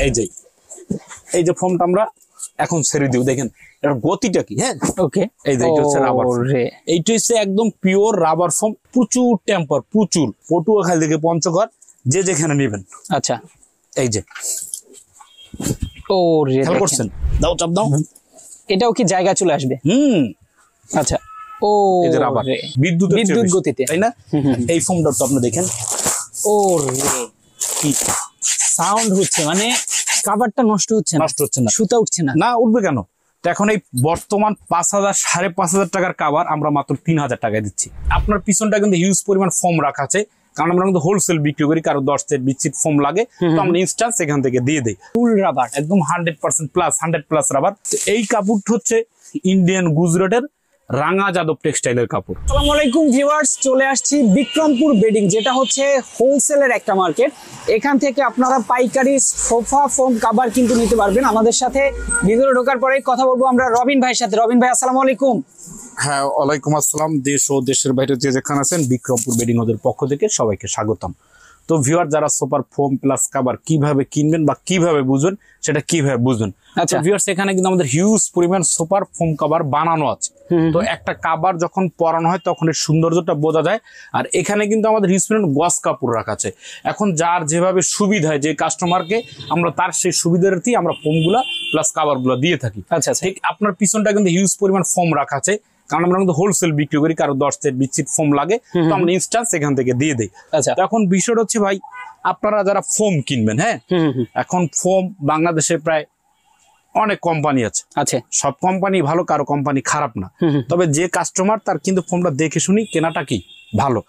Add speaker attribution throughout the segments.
Speaker 1: এই যে এই যে ফোমটা আমরা এখন ছেড়ে দিব, দেখেন এর গতিটা কি। হ্যাঁ
Speaker 2: ওকে,
Speaker 1: এই যে এটা হচ্ছে রাবার, এইটা হচ্ছে একদম পিওর রাবার ফোম, প্রচুর টেম্পার, প্রচুর। পটুয়াখালী থেকে পঞ্চগড় যে যেখানে নেবেন।
Speaker 2: আচ্ছা,
Speaker 1: এই যে
Speaker 2: ও রে,
Speaker 1: খেয়াল করছেন, দাও চাপ দাও,
Speaker 2: এটাও কি জায়গা চলে আসবে? আচ্ছা, ও
Speaker 1: এই যে রাবার, বিদ্যুৎ
Speaker 2: গতিতে,
Speaker 1: তাই না? এই ফোমটা তো আপনি দেখেন,
Speaker 2: ও রে কি সাউন্ড হচ্ছে, মানে কাভারটা নষ্ট হচ্ছে না, সুতা উঠছে না।
Speaker 1: না উঠবে কেন? তো এখন এই বর্তমান 5,000 5,500 টাকার কাভার আমরা মাত্র 3,000 টাকায় দিচ্ছি। আপনার পিছনটা কিন্তু হিউজ পরিমাণ ফোম রাখা আছে, কারণ আমরা কিন্তু হোলসেল বিক্রি করি, কারো 10 সেট 20 সেট ফোম লাগে তো আমরা ইনস্ট্যান্ট এখান থেকে দিয়ে দেই।
Speaker 2: ফুল রাবার,
Speaker 1: একদম 100% প্লাস, 100+ রাবার। এই কাপড়টা হচ্ছে ইন্ডিয়ান গুজরাটের রাঙা যাদব টেক্সটাইলের কাপড়।
Speaker 2: আসসালামু আলাইকুম ভিউয়ার্স, চলে আসছি বিক্রমপুর বেডিং, যেটা হচ্ছে হোলসেলের একটা মার্কেট। এখান থেকে আপনারা পাইকারি সোফা ফোম কভার কিন্তু নিতে পারবেন। আমাদের সাথে ভিতরে ঢোকার পরে কথা বলবো আমরা রবিন ভাইয়ের সাথে। রবিন ভাই আসসালামু আলাইকুম।
Speaker 1: হ্যাঁ, ওয়ালাইকুম আসসালাম। দেশ ও দেশের বাইরে যে যেখানে আছেন, বিক্রমপুর বেডিং ওদের পক্ষ থেকে সবাইকে স্বাগতম। তো ভিউয়ার, যারা সোফার ফোম প্লাস কভার কিভাবে কিনবেন বা কিভাবে বুঝবেন, সেটা কিভাবে বুঝবেন। আচ্ছা ভিউয়ার্স, এখানে কিন্তু আমাদের হিউজ পরিমাণ সোফার ফোম কভার বানানো আছে। তো একটা কভার যখন পরানো হয় তখন এর সৌন্দর্যটা বোঝা যায়। আর এখানে কিন্তু আমাদের হিউজ পরিমাণ গস কাপড় রাখা আছে। এখন যার যেভাবে সুবিধা হয়, যে কাস্টমারকে আমরা তার সেই সুবিধার্থেই আমরা ফোমগুলা প্লাস কভারগুলো দিয়ে থাকি। আচ্ছা, ঠিক আপনার পিছনটা কিন্তু হিউজ পরিমাণ ফোম রাখা আছে, কারণ আমরা কিন্তু হোলসেল বিক্রি করি, কারো 10 সেট 20 সেট ফোম লাগে তো আমরা ইনস্ট্যান্ট এখান থেকে দিয়ে দেই। আচ্ছা, এখন বিষয়টা হচ্ছে ভাই, আপনারা যারা ফোম কিনবেন, হ্যাঁ এখন ফোম বাংলাদেশে প্রায় অনেক কোম্পানি আছে। আচ্ছা, সব কোম্পানি ভালো, কারো কোম্পানি খারাপ না, তবে যে কাস্টমার তার কিন্তু ফোমটা দেখে শুনি কেনাটা কি ভালো।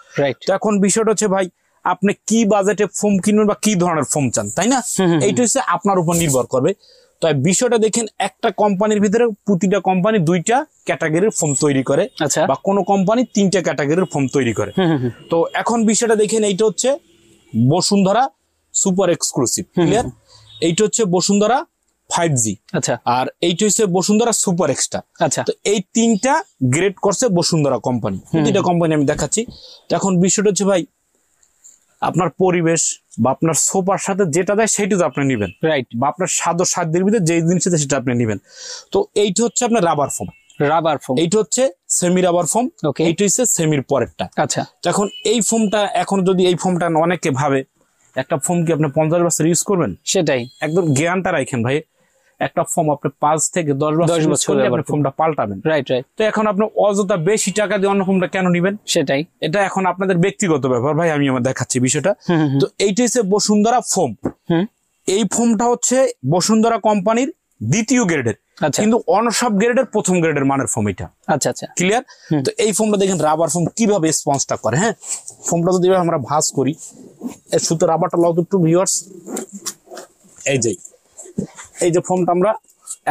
Speaker 1: তো এখন বিষয়টা হচ্ছে ভাই, আপনি কি বাজেটে ফোম কিনবেন বা কি ধরনের ফোম চান, তাই না? এইটা হচ্ছে আপনার উপর নির্ভর করবে। তো বিষয়টা দেখেন, একটা কোম্পানির ভিতরে প্রতিটা কোম্পানি 2টা ক্যাটাগরির ফোম তৈরি করে, আচ্ছা, বা কোনো কোম্পানি 3টা ক্যাটাগরির ফোম তৈরি করে। তো এখন বিষয়টা দেখেন, এইটা হচ্ছে বসুন্ধরা সুপার এক্সক্লুসিভ, ক্লিয়ার? এইটা হচ্ছে বসুন্ধরা 5G, আচ্ছা, আর এইটা হচ্ছে বসুন্ধরা সুপার এক্সট্রা। আচ্ছা, তো এই 3টা গ্রেড করছে বসুন্ধরা কোম্পানি, প্রতিটা কোম্পানি আমি দেখাচ্ছি। তো এখন বিষয়টা হচ্ছে ভাই, আপনার পরিবেশ বা আপনার সোফার সাথে যেটা দেয় সেটা তো আপনি নেবেন, রাইট? বা আপনার সাধ্যের ভিতরে যে জিনিস আছে সেটা আপনি নেবেন। তো এইটা হচ্ছে আপনার রাবার ফোম, এইটা হচ্ছে সেমি রাবার ফোম, এইটা হচ্ছে সেমির পরেরটা। আচ্ছা, তো এখন এই ফোমটা, এখন যদি এই ফোমটা অনেকে ভাবে একটা ফোম কি আপনি 50 বছর ইউজ করবেন, সেটাই একদম জ্ঞানটা রাখেন ভাই। একটা ফোম আপনি 5 থেকে 10 বছর আপনি ফোমটা পাল্টাবেন, রাইট? তো এখন আপনি অযথা বেশি টাকা দিয়ে অন্য ফোমটা কেন নিবেন? সেটাই, এটা এখন আপনাদের ব্যক্তিগত ব্যাপার ভাই, আমি আমার দেখাচ্ছি বিষয়টা। তো এইটা হচ্ছে বসুন্ধরা ফোম। এই ফোমটা হচ্ছে বসুন্ধরা কোম্পানির 2য় গ্রেডের, কিন্তু অনসব গ্রেডের 1ম গ্রেডের মানের ফোম এটা। আচ্ছা আচ্ছা, ক্লিয়ার? তো এই ফোমটা দেখেন রাবার ফোম কিভাবে স্পঞ্জটা করে। হ্যাঁ, ফোমটা যদি আমরা ভাঁজ করি, এই সুতো রাবারটা লাও একটু ভিউয়ার্স, এই যে ফোমটা আমরা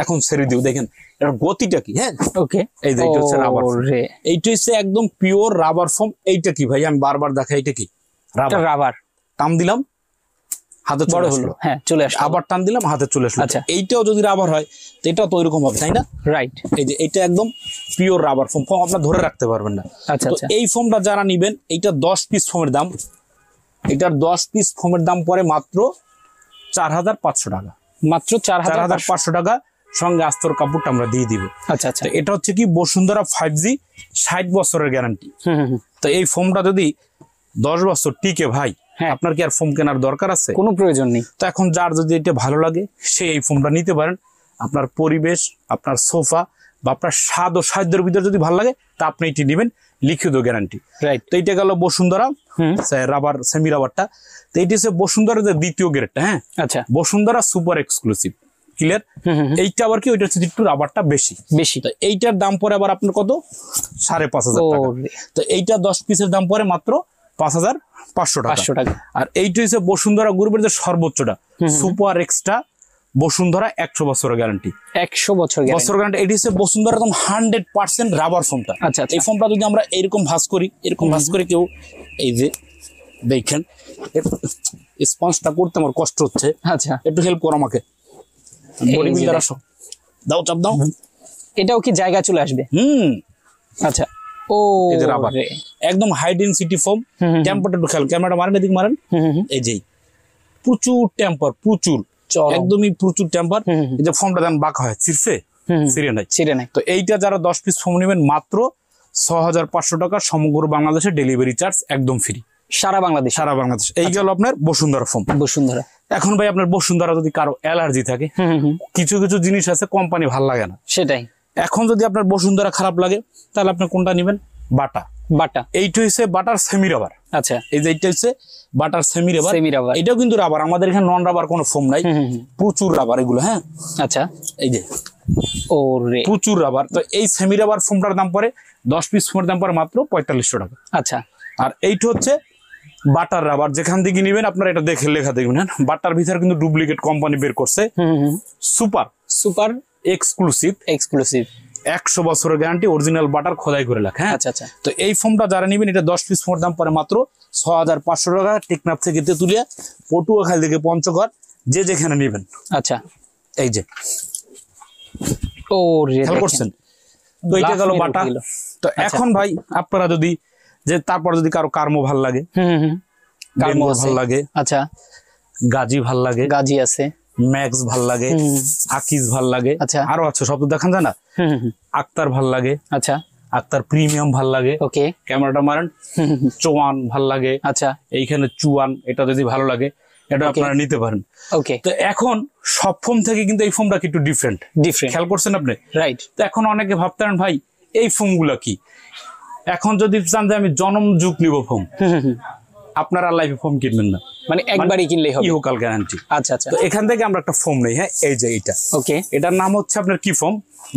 Speaker 1: এখন ছেড়ে দিব, দেখেন এর গতিটা কি। হ্যাঁ ওকে, এই যে এটা হচ্ছে রাবার, এইটা হচ্ছে একদম পিওর রাবার ফোম। এইটা কি ভাই, আমি বারবার দেখাই, এটা কি রাবার। টান দিলাম হাতে চলে আসলো, হ্যাঁ চলে আসলো, আবার টান দিলাম হাতে চলে আসলো। আচ্ছা, এইটাও যদি রাবার হয় তো এটাও তো ওইরকম হবে, তাই না? রাইট, এই যে এটা একদম পিওর রাবার ফোম, ফোম আপনার ধরে রাখতে পারবেন না। আচ্ছা, এই ফোমটা যারা নিবেন, এইটা 10 পিস ফোমের দাম, এটার 10 পিস ফোমের দাম পরে মাত্র 4,500 টাকা, মাত্র 4,500 টাকা, সঙ্গে আস্তর কাপড়টা আমরা দিয়ে দিব। আচ্ছা আচ্ছা, এটা হচ্ছে কি বসুন্ধরা 5G 60 বছরের গ্যারান্টি। তো এই ফোমটা যদি 10 বছর টিকে ভাই, আপনার কি আর ফোম কেনার দরকার আছে? কোনো প্রয়োজন নেই। তো এখন যার যদি এটা ভালো লাগে সে এই ফোমটা নিতে পারেন। আপনার পরিবেশ, আপনার সোফা বা আপনার স্বাদ ও সাধ্যের ভিতরে যদি ভালো লাগে তা আপনি এটি নেবেন, লিখিত গ্যারান্টি, রাইট? তো এইটা গেল বসুন্ধরা রাবার, সেমি রাবারটা। তো এইটা হচ্ছে বসুন্ধরা 2য় গ্রেডটা। হ্যাঁ আচ্ছা, বসুন্ধরা সুপার এক্সক্লুসিভ, ক্লিয়ার? এইটা আবার কি, ওইটা হচ্ছে একটু রাবারটা বেশি। তো এইটার দাম পরে আবার আপনার কত, 5,500 টাকা। তো এইটা 10 পিসের দাম পরে মাত্র 5,500 টাকা। আর এইটা হচ্ছে বসুন্ধরা গ্রুপের যে সর্বোচ্চটা সুপার এক্সট্রা বসুন্ধরা 100 বছরের গ্যারান্টি, 100 বছর গ্যারান্টি। এটি হচ্ছে বসুন্ধরা একদম 100% রাবার ফোমটা। আচ্ছা, এই ফোমটা যদি আমরা এরকম ভাঁজ করি, কেউ এই যে দেখেন স্পঞ্জটা করতে আমার কষ্ট হচ্ছে। আচ্ছা, একটু হেল্প করো আমাকে, বডি বিল্ডার আসো, দাও চাপ দাও,
Speaker 2: এটাও কি জায়গা চলে আসবে? আচ্ছা, ও
Speaker 1: এই যে রাবার একদম হাই ডেনসিটি ফোম। টেম্পারটা একটু খেয়াল, ক্যামেরাটা মারেন, এদিকে মারেন, এই যে প্রচুর টেম্পার, প্রচুর।
Speaker 2: চরম।
Speaker 1: একদমই প্রচুর টেম্পার। এই যে ফোমটা দেন বাঁকা হয়, ছিঁড়ে নাই।
Speaker 2: ছিঁড়ে নাই।
Speaker 1: তো এইটা যারা 10 পিস ফোম নেবেন মাত্র 6500 টাকা, সমগ্র বাংলাদেশে ডেলিভারি চার্জ একদম ফ্রি,
Speaker 2: সারা বাংলাদেশ।
Speaker 1: সারা বাংলাদেশ। এই গেল আপনার বসুন্ধরা ফোম।
Speaker 2: বসুন্ধরা।
Speaker 1: এখন ভাই আপনার বসুন্ধরা যদি কারো অ্যালার্জি থাকে, কিছু কিছু জিনিস আছে কোম্পানি ভাল লাগে না,
Speaker 2: সেটাই।
Speaker 1: এখন যদি আপনার বসুন্ধরা খারাপ লাগে তাহলে আপনি কোনটা নেবেন? বাটা।
Speaker 2: বাটা
Speaker 1: এইটা হচ্ছে বাটার সেমি রাবার।
Speaker 2: আচ্ছা,
Speaker 1: এই যে এইটা হচ্ছে butter semi rubber.
Speaker 2: Semi rubber.
Speaker 1: এটাও কিন্তু রাবার, আমাদের এখানে নন রাবার কোনো ফোম নাই, প্রচুর রাবার এগুলো। হ্যাঁ,
Speaker 2: আচ্ছা,
Speaker 1: এই যে
Speaker 2: ওরে
Speaker 1: প্রচুর রাবার। তো এই সেমি রাবার ফোমটার দাম পড়ে 10 পিস ফোমের দাম পড়ে মাত্র 4500 টাকা।
Speaker 2: আচ্ছা,
Speaker 1: আর এইটা হচ্ছে বাটার রাবার, যেখান থেকে নিবেন আপনারা এটা দেখে লেখা দেখবেন। হ্যাঁ, বাটার ভিতরে কিন্তু ডুপ্লিকেট কোম্পানি বের করছে, সুপার
Speaker 2: সুপার
Speaker 1: এক্সক্লুসিভ, 100 বছরের গ্যারান্টি, অরিজিনাল বাটার খোদাই করে লেখা। হ্যাঁ,
Speaker 2: আচ্ছা আচ্ছা।
Speaker 1: তো এই ফোমটা যারা নিবেন, এটা 10 পিস ফোমের দাম পড়ে মাত্র 6500 টাকা। টেকনাফ থেকে তেতুলিয়া, পটুয়াখালী থেকে পঞ্চগড়, যে যেখানে নিবেন।
Speaker 2: আচ্ছা,
Speaker 1: এই যে
Speaker 2: ওরে
Speaker 1: খেয়াল করছেন। তো এইটা গেল বাটা। তো এখন ভাই আপনারা যদি তারপর যদি কারো কার্মো ভাল লাগে, কার্মো ভাল লাগে,
Speaker 2: আচ্ছা,
Speaker 1: গাজী ভাল লাগে,
Speaker 2: গাজী আছে,
Speaker 1: ম্যাক্স ভাল লাগে, আকিজ ভাল লাগে,
Speaker 2: আচ্ছা,
Speaker 1: আরো আছে সব তো দেখান যায় না, আক্তার ভাল লাগে,
Speaker 2: আচ্ছা,
Speaker 1: আক্তার প্রিমিয়াম ভাল লাগে,
Speaker 2: ওকে,
Speaker 1: ক্যামেরাটা মারেন, চোয়ান ভাল লাগে,
Speaker 2: আচ্ছা,
Speaker 1: এইখানে চুয়ান, এটা যদি ভালো লাগে এটা আপনারা নিতে পারেন।
Speaker 2: ওকে।
Speaker 1: তো এখন সব ফোম থেকে কিন্তু এই ফোমটা একটু ডিফারেন্ট, খেয়াল করছেন আপনি?
Speaker 2: রাইট।
Speaker 1: তো এখন অনেকে ভাবতেন ভাই এই ফোম গুলা কি, এখন যদি চান যে আমি জনম যুগ নিব ফোম, আপনারা লাইফে ফোম কিনবেন না,
Speaker 2: মানে একবারই কিনলেই হবে,
Speaker 1: ইহকাল গ্যারান্টি।
Speaker 2: আচ্ছা আচ্ছা।
Speaker 1: তো এখান থেকে আমরা একটা ফোম নেই। হ্যাঁ, এই যে এইটা,
Speaker 2: ওকে,
Speaker 1: এটার নাম হচ্ছে আপনার কি ফোম?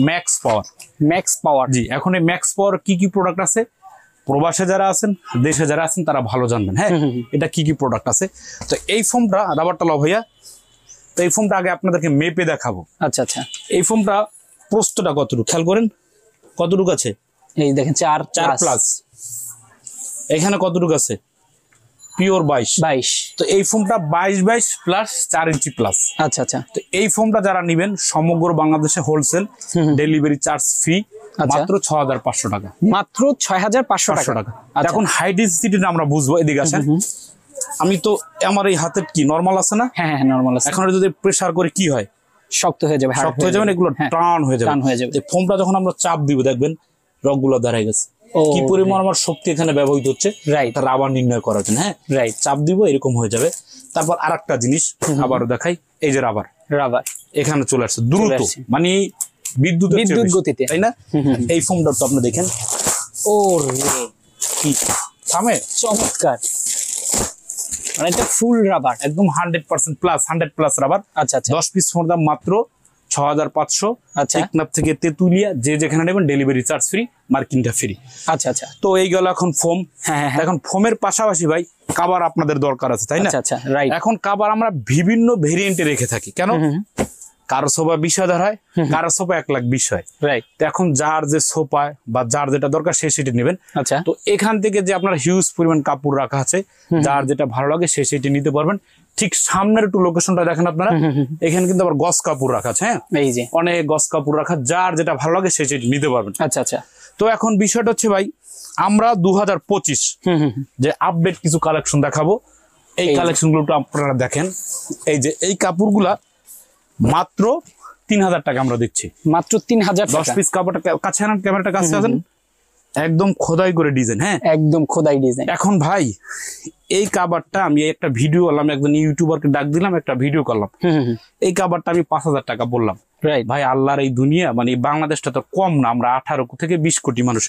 Speaker 1: ম্যাক্স পাওয়ার।
Speaker 2: ম্যাক্স পাওয়ার।
Speaker 1: জি, এখন এই ম্যাক্স পাওয়ার কি কি প্রোডাক্ট আছে, প্রবাসে যারা আছেন, দেশে যারা আছেন তারা ভালো জানবেন। হ্যাঁ, এটা কি কি প্রোডাক্ট আছে। তো এই ফোমটা রাবারটা লাভ ভাইয়া, তো এই ফোমটা আগে আপনাদেরকে মেপে দেখাবো।
Speaker 2: আচ্ছা আচ্ছা।
Speaker 1: এই ফোমটা প্রস্থটা কতটুকু খেয়াল করেন, কতটুকু আছে?
Speaker 2: এই দেখেন 4
Speaker 1: প্লাস। এখানে কতটুকু আছে? পিওর 22। তো এই ফোমটা 22 প্লাস 4 ইঞ্চি প্লাস।
Speaker 2: আচ্ছা আচ্ছা।
Speaker 1: তো এই ফোমটা যারা নিবেন সমগ্র বাংলাদেশে হোলসেল, ডেলিভারি চার্জ ফ্রি, মাত্র 6500 টাকা।
Speaker 2: মাত্র 6500 টাকা।
Speaker 1: এখন হাই ডেনসিটি আমরা বুঝবো, এদিকে আসেন। আমি তো আমার এই হাতের কি নরমাল আছে না?
Speaker 2: হ্যাঁ হ্যাঁ, নরমাল আছে।
Speaker 1: এখন যদি প্রেসার করে কি হয়?
Speaker 2: শক্ত হয়ে যাবে,
Speaker 1: শক্ত হয়ে যাবে, এগুলো টান হয়ে যাবে। ফোমটা যখন আমরা চাপ দিব দেখবেন রগগুলো দাঁড়ায় গেছে। কি পরিমাণ আমার শক্তি এখানে ব্যবহৃত হচ্ছে,
Speaker 2: রাইট,
Speaker 1: রাবার নির্ণয় করার জন্য। হ্যাঁ, রাইট, চাপ দিব এরকম হয়ে যাবে। তারপর আরেকটা জিনিস আবারও দেখাই, এই যে রাবার এখানে চলে আসছে দ্রুত, মানে বিদ্যুৎ
Speaker 2: গতিতে,
Speaker 1: তাই না? এই ফোমটা তো আপনি দেখেন,
Speaker 2: ও রে
Speaker 1: কি থামে,
Speaker 2: চমৎকার। মানে এটা ফুল রাবার,
Speaker 1: একদম 100% প্লাস, 100 প্লাস রাবার।
Speaker 2: আচ্ছা আচ্ছা।
Speaker 1: 10 পিস ফোম দাম মাত্র 6500।
Speaker 2: আচ্ছা,
Speaker 1: টেকনাফ থেকে তেতুলিয়া, যে যেখানে নেবেন ডেলিভারি চার্জ ফ্রি, মার্কিংটা ফ্রি।
Speaker 2: আচ্ছা আচ্ছা।
Speaker 1: তো এই গেল এখন ফোম।
Speaker 2: হ্যাঁ,
Speaker 1: এখন ফোমের পাশাপাশি ভাই কাভার আপনাদের দরকার আছে, তাই না?
Speaker 2: আচ্ছা আচ্ছা, রাইট।
Speaker 1: এখন কাভার আমরা বিভিন্ন ভেরিয়েন্টে রেখে থাকি, কেন? কারো সোফা 20,000 হয়, কারো সোফা 1,20,000 হয়, রাইট। তো এখন যার যে সোফা বা যার যেটা দরকার সে সেটি নেবেন।
Speaker 2: আচ্ছা।
Speaker 1: তো এখান থেকে যে আপনার হিউজ পরিমাণ কাপড় রাখা আছে, যার যেটা ভালো লাগে সে সেটি নিতে পারবেন। ঠিক সামনের একটু লোকেশনটা দেখেন আপনারা, এখানে কিন্তু আবার গস কাপড় রাখা আছে। হ্যাঁ, এই যে অনেক গস কাপড় রাখা, যার যেটা ভালো লাগে সে সেটি নিতে পারবেন।
Speaker 2: আচ্ছা আচ্ছা।
Speaker 1: তো এখন বিষয়টা হচ্ছে ভাই, আমরা 2025 যে আপডেট কিছু কালেকশন দেখাবো, এই কালেকশন গুলো আপনারা দেখেন। এই যে এই কাপড়গুলা মাত্র 3000 টাকা আমরা দিচ্ছি,
Speaker 2: মাত্র 3000 টাকা।
Speaker 1: 10 পিস কাপড়টা কাছে আনেন, ক্যামেরাটা কাছে আছেন, একদম খোদাই করে ডিজাইন। হ্যাঁ,
Speaker 2: একদম খোদাই ডিজাইন।
Speaker 1: এখন ভাই এই কাভারটা আমি একটা ভিডিও করলাম, একজন ইউটিউবারকে ডাক দিলাম, একটা ভিডিও করলাম। এই কাভারটা আমি 5000 টাকা বললাম। ভাই আল্লাহর এই দুনিয়া, মানে বাংলাদেশটা তো কম না, আমরা 18 থেকে 20 কোটি মানুষ,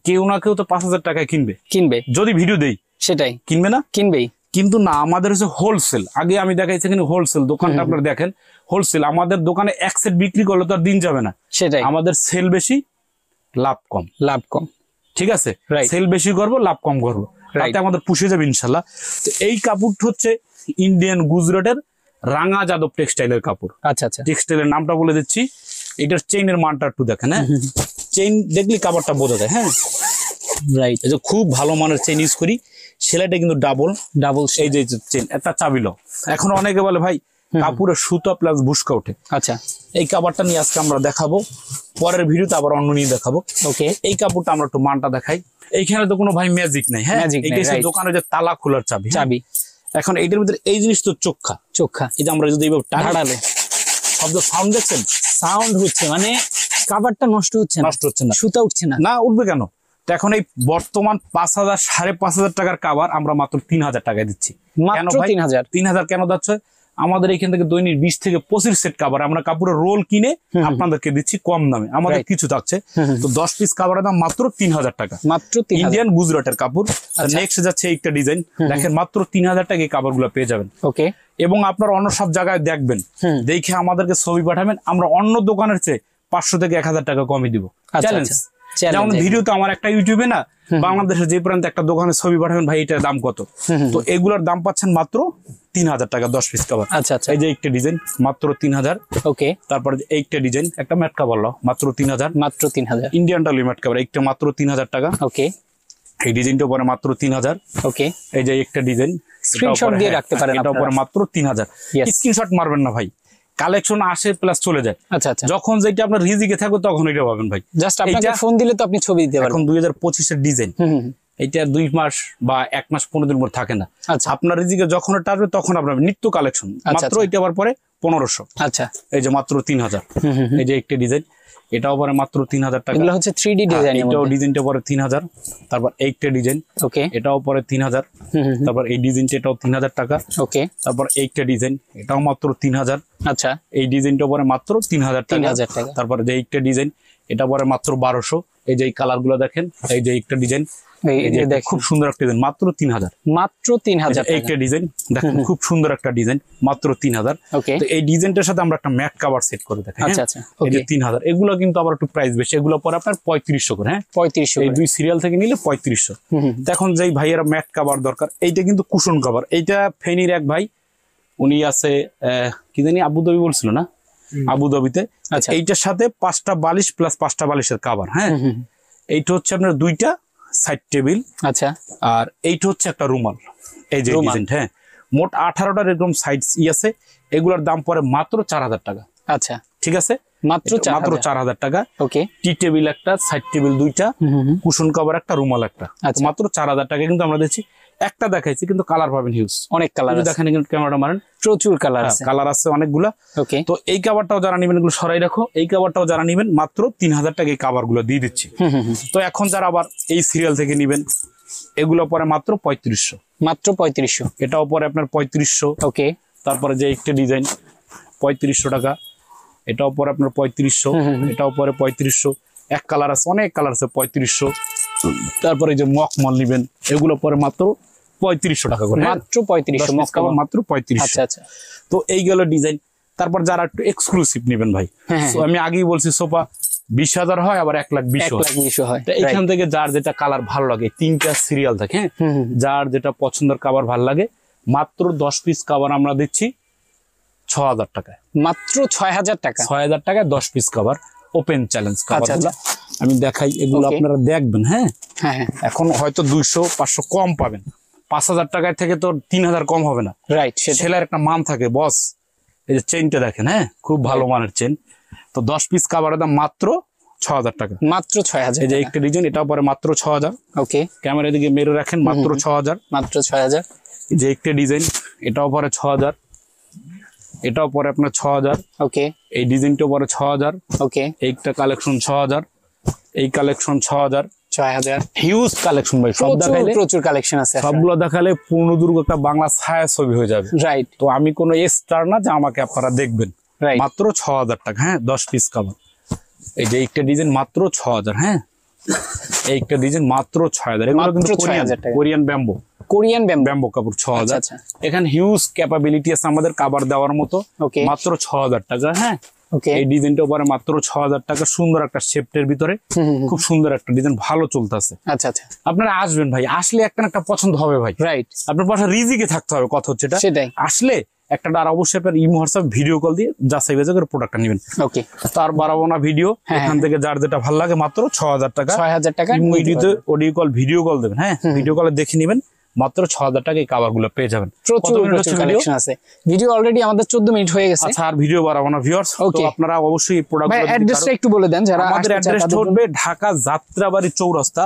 Speaker 1: কেউ না কেউ তো 5000 টাকায় কিনবে যদি ভিডিও দেই, সেটাই কিনবে না? কিনবেই। কিন্তু না, আমাদের হচ্ছে হোলসেল। আগে আমি দেখাইছি এখানে হোলসেল দোকানটা, আপনারা দেখেন হোলসেল। আমাদের দোকানে এক সেট বিক্রি করলে তো আর দিন যাবে না, সেটাই। আমাদের সেল বেশি, লাভ কম। ঠিক আছে, সেল বেশি করবো, লাভ কম করবো, তাতে আমাদের পুষে যাবে ইনশাল্লাহ। তো এই কাপড়টা হচ্ছে ইন্ডিয়ান গুজরাটের রাঙা যাদব টেক্সটাইলের কাপড়। আচ্ছা আচ্ছা, টেক্সটাইলের নামটা বলে দিচ্ছি। এটার চেইনের মানটা একটু দেখেন। হ্যাঁ, চেইন দেখলি কাপড়টা বোঝা যায়। হ্যাঁ, রাইট। এই যে খুব ভালো মানের চেইন ইউজ করি, সেলাইটা কিন্তু ডাবল। এই যে চেইন একটা চাবিল। এখন অনেকে বলে ভাই কাপড়ের সুতা প্লাস বুশকা ওঠে। আচ্ছা, এই কাপড়টা নিয়ে আজকে আমরা দেখাবো, পরের ভিডিওতে আবার অন্য নিয়ে দেখাবো। ওকে, এই কাপড়টা আমরা একটু মানটা দেখাই। এইখানে তো কোনো ভাই ম্যাজিক নাই। হ্যাঁ, দোকানে যে তালা খোলার চাবি, এখন এইটার ভিতরে এই জিনিস তো চোখা, এই যে আমরা যদি এইভাবে
Speaker 2: ধারালে
Speaker 1: শব্দ সাউন্ড দেখছেন,
Speaker 2: সাউন্ড হচ্ছে, মানে কাভারটা নষ্ট হচ্ছে না, সুতা উঠছে না।
Speaker 1: না উঠবে কেন? তো এখন এই বর্তমান 5,000 5,500 টাকার কাভার আমরা মাত্র 3,000 টাকায় দিচ্ছি।
Speaker 2: মাত্র
Speaker 1: 3,000 কেন যাচ্ছে? আমাদের এখান থেকে দৈনিক 20 থেকে 25 সেট কাভার আমরা কাপড়ের রোল কিনে আপনাদেরকে দিচ্ছি কম দামে, আমাদের কিছু থাকছে। তো 10 পিস কাভারের দাম মাত্র 3,000 টাকা,
Speaker 2: মাত্র 3,000।
Speaker 1: ইন্ডিয়ান গুজরাটের কাপড়। নেক্সট যাচ্ছে একটা ডিজাইন, দেখেন মাত্র 3,000 টাকা এই কাপড়গুলো পেয়ে যাবেন।
Speaker 2: ওকে।
Speaker 1: এবং আপনারা অন্য সব জায়গায় দেখবেন, দেখে আমাদেরকে ছবি পাঠাবেন, আমরা অন্য দোকানের চেয়ে 500 থেকে 1,000 টাকা কমই দিব। চ্যালেঞ্জ। যেমন ভিডিওতে আমার একটা ইউটিউবে না, বাংলাদেশের যে প্রান্তে একটা দোকানের ছবি পাঠাবেন, ভাই এটার দাম কত, তো এগুলোর দাম পাচ্ছেন মাত্র 3,000 টাকা 10 পিস কাভার।
Speaker 2: আচ্ছা।
Speaker 1: এই যে একটা ডিজাইন মাত্র 3,000।
Speaker 2: ওকে।
Speaker 1: তারপরে এইটা ডিজাইন একটা ম্যাট কাভার মাত্র 3,000,
Speaker 2: মাত্র 3,000।
Speaker 1: ইন্ডিয়ান টালি ম্যাট কাভার একটা মাত্র 3,000 টাকা।
Speaker 2: ওকে।
Speaker 1: এই ডিজাইনটা পরে মাত্র 3,000।
Speaker 2: ওকে।
Speaker 1: এই যে একটা ডিজাইন,
Speaker 2: স্ক্রিনশট দিয়ে রাখতে পারেন
Speaker 1: এটা পরে মাত্র 3,000। স্ক্রিনশট মারবেন না ভাই, কালেকশন আসে প্লাস চলে যায়।
Speaker 2: আচ্ছা।
Speaker 1: যখন যেটা আপনার রিজিকে থাকবে তখন এটা পাবেন ভাই।
Speaker 2: জাস্ট আপনাকে ফোন দিলে তো আপনি ছবি দিতে পারবেন।
Speaker 1: এখন 2025 এর ডিজাইন, এটা 2 মাস বা 1 মাস 15 দিন পর থাকে না।
Speaker 2: আচ্ছা।
Speaker 1: আপনার রিজিকে যখন এটা আসবে তখন আপনার নিত্য কালেকশন মাত্র এটা আবার পরে 1500।
Speaker 2: আচ্ছা।
Speaker 1: এই যে মাত্র 3,000। এই যে একটা ডিজাইন, এটাও পরে মাত্র 3,000 টাকা।
Speaker 2: এগুলো হচ্ছে 3D ডিজাইন,
Speaker 1: এটাও ডিজাইনটা পরে 3,000। তারপর এইটা ডিজাইন,
Speaker 2: ওকে,
Speaker 1: এটাও পরে 3,000। তারপর এই ডিজাইনটা এটাও 3,000 টাকা।
Speaker 2: ওকে।
Speaker 1: তারপর এইটা ডিজাইন, এটাও মাত্র 3,000।
Speaker 2: আচ্ছা।
Speaker 1: এই ডিজাইনটা পরে মাত্র 3,000 টাকা। তারপর যে এইটা ডিজাইন, এটা পরে মাত্র 1200। এই যে এই কালার গুলো দেখেন, এই যে একটা ডিজাইন, খুব সুন্দর একটা ডিজাইন মাত্র 3,000।
Speaker 2: মাত্র 3,000।
Speaker 1: এইটা ডিজাইন দেখেন, খুব সুন্দর একটা ডিজাইন মাত্র 3,000। তো এই ডিজাইনটার সাথে আমরা একটা ম্যাট কভার সেট করে দেখাই।
Speaker 2: আচ্ছা।
Speaker 1: এই যে 3,000, এগুলো কিন্তু আবার একটু প্রাইস বেশি, এগুলো পরে আপনার 3500 করে। হ্যাঁ,
Speaker 2: 3500।
Speaker 1: এই 2 সিরিয়াল থেকে নিলে 3500। এখন যেই ভাইয়েরা ম্যাট কভার দরকার, এইটা কিন্তু কুশন কভার। এইটা ফেনীর এক ভাই, উনি আছে কি জানি আবুধাবি বলছিল না, আবুধাবিতে। এইটার সাথে 5টা বালিশ প্লাস 5টা বালিশের কভার। হ্যাঁ, এইটা হচ্ছে আপনার 2টা সাইড টেবিল।
Speaker 2: আচ্ছা।
Speaker 1: আর এইটা হচ্ছে একটা রুমাল। এই যে ডিজাইন, হ্যাঁ, মোট 18টার এরকম সাইড আছে। এগুলোর দাম পরে মাত্র 4,000 টাকা।
Speaker 2: আচ্ছা,
Speaker 1: ঠিক আছে,
Speaker 2: মাত্র
Speaker 1: 4,000 টাকা।
Speaker 2: ওকে।
Speaker 1: টি টেবিল একটা, সাইড টেবিল 2টা, কুশন কভার একটা, রুমাল একটা, মাত্র 4,000 টাকা। কিন্তু আমরা দিচ্ছি একটা দেখাইছি, কিন্তু কালার পাবেন হিউজ,
Speaker 2: অনেক কালার
Speaker 1: দেখেন। ক্যামেরাটা মারেন,
Speaker 2: প্রচুর কালার আছে,
Speaker 1: কালার আছে অনেকগুলা।
Speaker 2: ওকে।
Speaker 1: তো এই কভারটাও যারা নেবেন, এগুলো সরাই রাখো, এই কভারটাও যারা নেবেন মাত্র 3,000 টাকা এই কভার গুলো দিয়ে দিচ্ছি। তো এখন যারা আবার এই সিরিয়াল থেকে নেবেন, এগুলো পরে মাত্র 3500।
Speaker 2: মাত্র 3500।
Speaker 1: এটাও পরে আপনার 3500।
Speaker 2: ওকে।
Speaker 1: তারপরে যে একটা ডিজাইন 3500 টাকা, এটাও পরে আপনার 3500। এটাও পরে 3500। এক কালার আছে, অনেক কালার আছে, 3500। তারপরে যে মকমল নিবেন, এগুলো পরে মাত্র 3500 টাকা করে।
Speaker 2: মাত্র 3500
Speaker 1: মকমল মাত্র 3500।
Speaker 2: আচ্ছা।
Speaker 1: তো এই গেল ডিজাইন। তারপর যারা একটু এক্সক্লুসিভ নেবেন ভাই, আমি আগেই বলছি সোফা 20,000 হয়, আবার 1,20,000 হয়। এইখান থেকে যার যেটা কালার ভালো লাগে, 3টা সিরিয়াল থাকে, যার যেটা পছন্দের কাভার ভালো লাগে, মাত্র 10 পিস কাভার আমরা দিচ্ছি 6,000 টাকায়।
Speaker 2: মাত্র 6,000 টাকা।
Speaker 1: 6,000 টাকায় 10 piece cover, open challenge cover. আমি দেখাই, এগুলো আপনারা দেখবেন। হ্যাঁ, এখন হয়তো 200-500 কম পাবেন, 5,000 টাকায় থেকে তো 3,000 কম হবে না।
Speaker 2: রাইট,
Speaker 1: সেলার একটা মান থাকে বস। এই যে চেইনটা দেখেন, হ্যাঁ, খুব ভালো মানের চেইন। তো 10 পিস কাভারের দাম মাত্র 6,000 টাকা।
Speaker 2: মাত্র 6,000। এই
Speaker 1: যে একটা ডিজাইন, এটাও পরে মাত্র 6,000।
Speaker 2: ওকে।
Speaker 1: ক্যামেরা দিকে মেরে রাখেন, মাত্র 6,000।
Speaker 2: মাত্র 6,000।
Speaker 1: যে একটা ডিজাইন, এটাও পরে 6,000। এটাও পরে আপনার 6,000।
Speaker 2: ওকে।
Speaker 1: এই ডিজাইনটাও পরে 6,000।
Speaker 2: ওকে।
Speaker 1: এইটা কালেকশন 6,000। এই কালেকশন 6,000।
Speaker 2: 6,000।
Speaker 1: হিউজ কালেকশন ভাই, সব দেখাইলে
Speaker 2: প্রচুর কালেকশন আছে।
Speaker 1: সবগুলো দেখালে পূর্ণদুর্গ একটা বাংলা ছায়া ছবি হয়ে যাবে।
Speaker 2: রাইট।
Speaker 1: তো আমি কোনো স্টার না যে আমাকে আপনারা দেখবেন। মাত্র 6,000 টাকা। হ্যাঁ, 10 পিস কাভার। এই যে একটা ডিজাইন মাত্র 6,000। হ্যাঁ, এইটা ডিজাইন মাত্র 6,000। এগুলো কিন্তু কোরিয়ান ব্যাম্বো, ব্যাম্বো কাপড় 6,000। এখানে হিউজ ক্যাপাবিলিটি আছে আমাদের কাভার দেওয়ার মতো। মাত্র 6,000 টাকা। হ্যাঁ, এই ডিজাইনটা পরে মাত্র 6,000 টাকা। সুন্দর একটা শেপটের ভিতরে, খুব সুন্দর একটা ডিজাইন, ভালো চলতেছে।
Speaker 2: আচ্ছা।
Speaker 1: আপনারা আসবেন ভাই, আসলে একটা পছন্দ হবে ভাই। রাইট, আপনার পাশে রিজিকে থাকতে হবে, কথা হচ্ছে এটা।
Speaker 2: সেটাই,
Speaker 1: আসলে একটা আর অবশ্যই আপনার ইমো হোয়াটসঅ্যাপ ভিডিও কল দিয়ে যাচাই বাছাই করে প্রোডাক্টটা নেবেন। ওকে, তার বাড়াবো না ভিডিও। এখান থেকে যার যেটা ভালো লাগে মাত্র 6,000 টাকা। 6,000 টাকা অডিও কল, ভিডিও কল দেবেন। হ্যাঁ, ভিডিও কলে দেখে নেবেন, মাত্র 6,000 টাকা এই কাভার গুলো পেয়ে যাবেন।
Speaker 2: প্রচুর কালেকশন আছে। ভিডিও অলরেডি আমাদের 14 মিনিট হয়ে গেছে।
Speaker 1: আচ্ছা, আর ভিডিও বাড়াবো না ভিউয়ার্স। তো আপনারা অবশ্যই প্রোডাক্টগুলো
Speaker 2: অ্যাড্রেসটা একটু বলে দেন যারা
Speaker 1: আমাদের অ্যাড্রেসটা হবে ঢাকা যাত্রাবাড়ি চৌরাস্তা,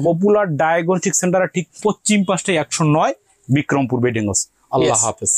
Speaker 1: পপুলার ডায়াগনস্টিক সেন্টারের ঠিক পশ্চিম পাশে 109 বিক্রমপুর বেডিং হাউস। আল্লাহ
Speaker 2: Yes.
Speaker 1: হাফেজ।